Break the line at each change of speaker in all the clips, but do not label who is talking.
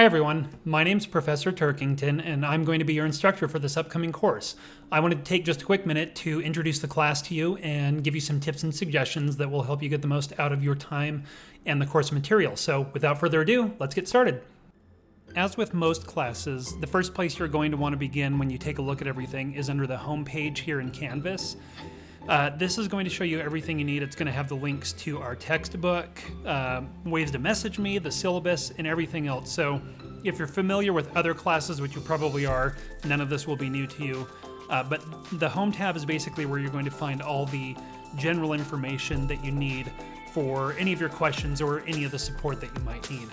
everyone, my name's Professor Turkington and I'm going to be your instructor for this upcoming course. I wanted to take just a quick minute to introduce the class to you and give you some tips and suggestions that will help you get the most out of your time and the course material. So without further ado, let's get started. As with most classes, the first place you're going to want to begin when you take a look at everything is under the home page here in Canvas. This is going to show you everything you need. It's going to have the links to our textbook, ways to message me, the syllabus, and everything else. So if you're familiar with other classes, which you probably are, none of this will be new to you. But the home tab is basically where you're going to find all the general information that you need for any of your questions or any of the support that you might need.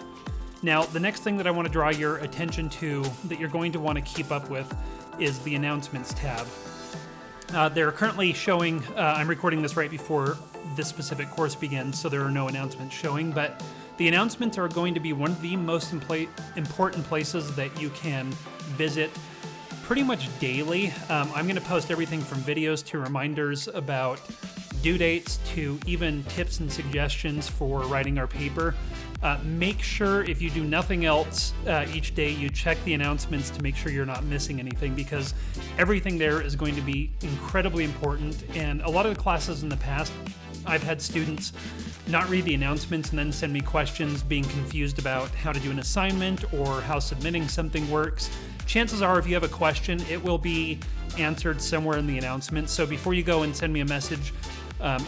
Now, the next thing that I want to draw your attention to that you're going to want to keep up with is the announcements tab. They're currently showing, I'm recording this right before this specific course begins, so there are no announcements showing, but the announcements are going to be one of the most important places that you can visit pretty much daily. I'm going to post everything from videos to reminders about due dates to even tips and suggestions for writing our paper. Make sure if you do nothing else each day, you check the announcements to make sure you're not missing anything, because everything there is going to be incredibly important. And a lot of the classes in the past, I've had students not read the announcements and then send me questions being confused about how to do an assignment or how submitting something works. Chances are if you have a question, it will be answered somewhere in the announcement. So before you go and send me a message,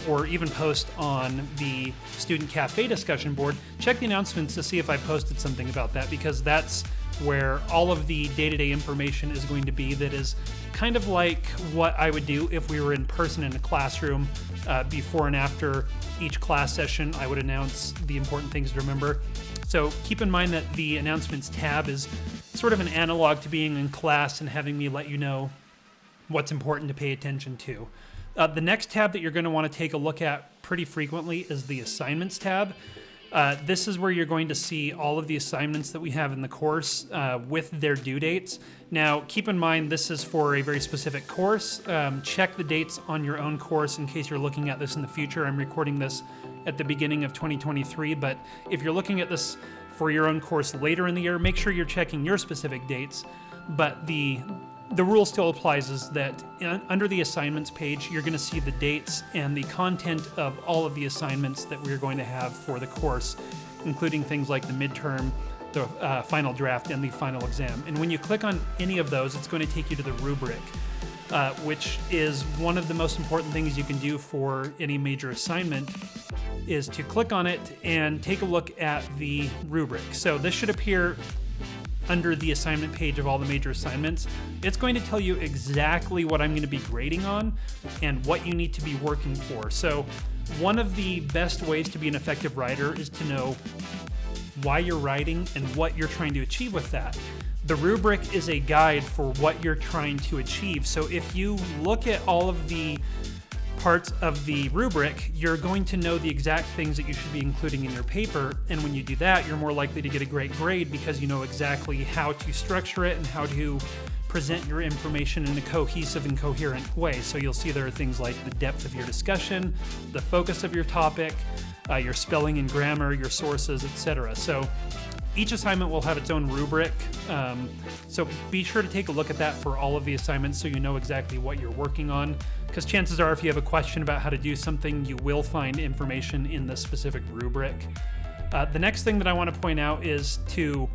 or even post on the Student Cafe discussion board, check the announcements to see if I posted something about that, because that's where all of the day-to-day information is going to be. That is kind of like what I would do if we were in person in a classroom. Before and after each class session, I would announce the important things to remember. So keep in mind that the announcements tab is sort of an analog to being in class and having me let you know what's important to pay attention to. The next tab that you're going to want to take a look at pretty frequently is the assignments tab. This is where you're going to see all of the assignments that we have in the course with their due dates. Now, keep in mind, this is for a very specific course. Check the dates on your own course in case you're looking at this in the future. I'm recording this at the beginning of 2023, but if you're looking at this for your own course later in the year, make sure you're checking your specific dates. But the rule still applies, is that under the assignments page, you're going to see the dates and the content of all of the assignments that we're going to have for the course, including things like the midterm, the final draft, and the final exam. And when you click on any of those, it's going to take you to the rubric, which is one of the most important things you can do for any major assignment, is to click on it and take a look at the rubric. So this should appear under the assignment page of all the major assignments. It's going to tell you exactly what I'm going to be grading on and what you need to be working for. So one of the best ways to be an effective writer is to know why you're writing and what you're trying to achieve with that. The rubric is a guide for what you're trying to achieve. So if you look at all of the parts of the rubric, you're going to know the exact things that you should be including in your paper, and when you do that, you're more likely to get a great grade because you know exactly how to structure it and how to present your information in a cohesive and coherent way. So you'll see there are things like the depth of your discussion, the focus of your topic, your spelling and grammar, your sources, etc. So each assignment will have its own rubric, so be sure to take a look at that for all of the assignments so you know exactly what you're working on, because chances are if you have a question about how to do something, you will find information in the specific rubric. The next thing that I want to point out is to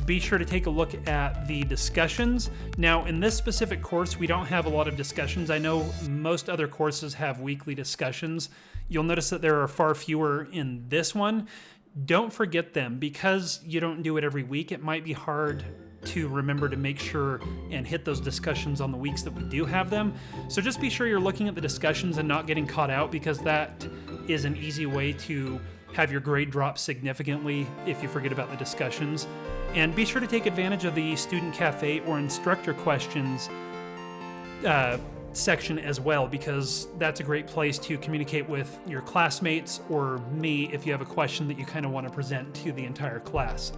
be sure to take a look at the discussions. Now, in this specific course, we don't have a lot of discussions. I know most other courses have weekly discussions. You'll notice that there are far fewer in this one. Don't forget them. Because you don't do it every week, it might be hard to remember to make sure and hit those discussions on the weeks that we do have them. So just be sure you're looking at the discussions and not getting caught out, because that is an easy way to have your grade drop significantly if you forget about the discussions. And be sure to take advantage of the Student Cafe or instructor questions section as well, because that's a great place to communicate with your classmates or me if you have a question that you kind of want to present to the entire class.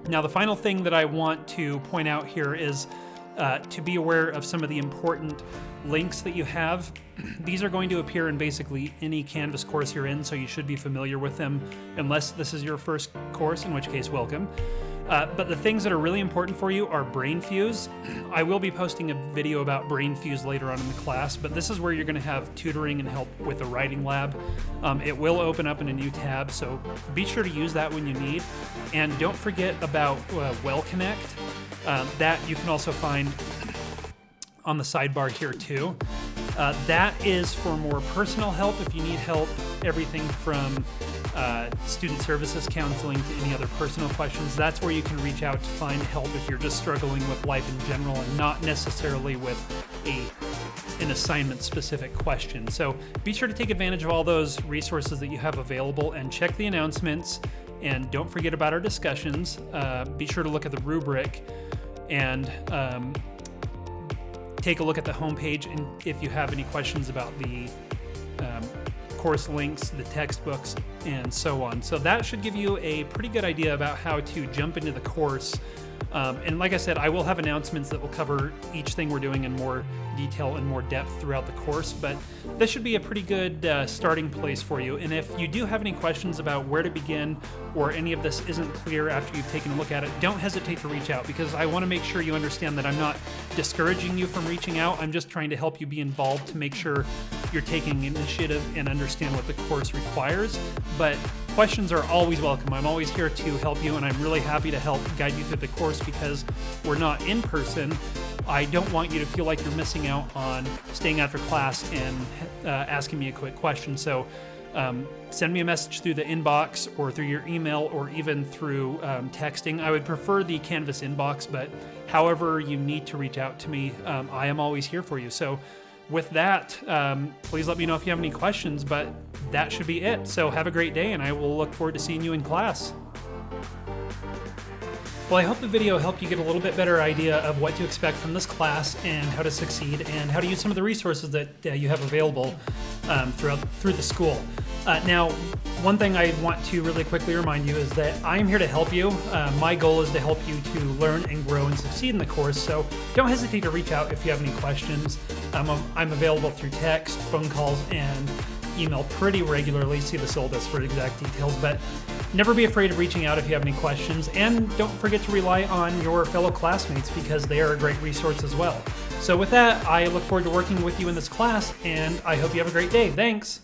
Now, the final thing that I want to point out here is to be aware of some of the important links that you have. These are going to appear in basically any Canvas course you're in, so you should be familiar with them unless this is your first course, in which case welcome. But the things that are really important for you are Brain Fuse. I will be posting a video about Brain Fuse later on in the class, but this is where you're going to have tutoring and help with the writing lab. It will open up in a new tab, so be sure to use that when you need. And don't forget about Well Connect. That you can also find on the sidebar here too. That is for more personal help if you need help, everything from student services counseling to any other personal questions. That's where you can reach out to find help if you're just struggling with life in general and not necessarily with an assignment specific question. So be sure to take advantage of all those resources that you have available and check the announcements, and don't forget about our discussions. Be sure to look at the rubric and take a look at the homepage, and if you have any questions about the course links, the textbooks, and so on. So that should give you a pretty good idea about how to jump into the course. And like I said, I will have announcements that will cover each thing we're doing in more detail and more depth throughout the course, but this should be a pretty good starting place for you. And if you do have any questions about where to begin, or any of this isn't clear after you've taken a look at it, don't hesitate to reach out, because I want to make sure you understand that I'm not discouraging you from reaching out. I'm just trying to help you be involved to make sure you're taking initiative and understand what the course requires. But questions are always welcome. I'm always here to help you, and I'm really happy to help guide you through the course because we're not in person. I don't want you to feel like you're missing out on staying after class and asking me a quick question. So send me a message through the inbox or through your email or even through texting. I would prefer the Canvas inbox, but however you need to reach out to me, I am always here for you. So with that, please let me know if you have any questions, but that should be it. So have a great day, and I will look forward to seeing you in class. Well, I hope the video helped you get a little bit better idea of what to expect from this class and how to succeed and how to use some of the resources that you have available through the school. Now, one thing I want to really quickly remind you is that I'm here to help you. My goal is to help you to learn and grow and succeed in the course, so don't hesitate to reach out if you have any questions. I'm available through text, phone calls, and email pretty regularly. See the syllabus for exact details, but never be afraid of reaching out if you have any questions, and don't forget to rely on your fellow classmates because they are a great resource as well. So with that, I look forward to working with you in this class, and I hope you have a great day. Thanks!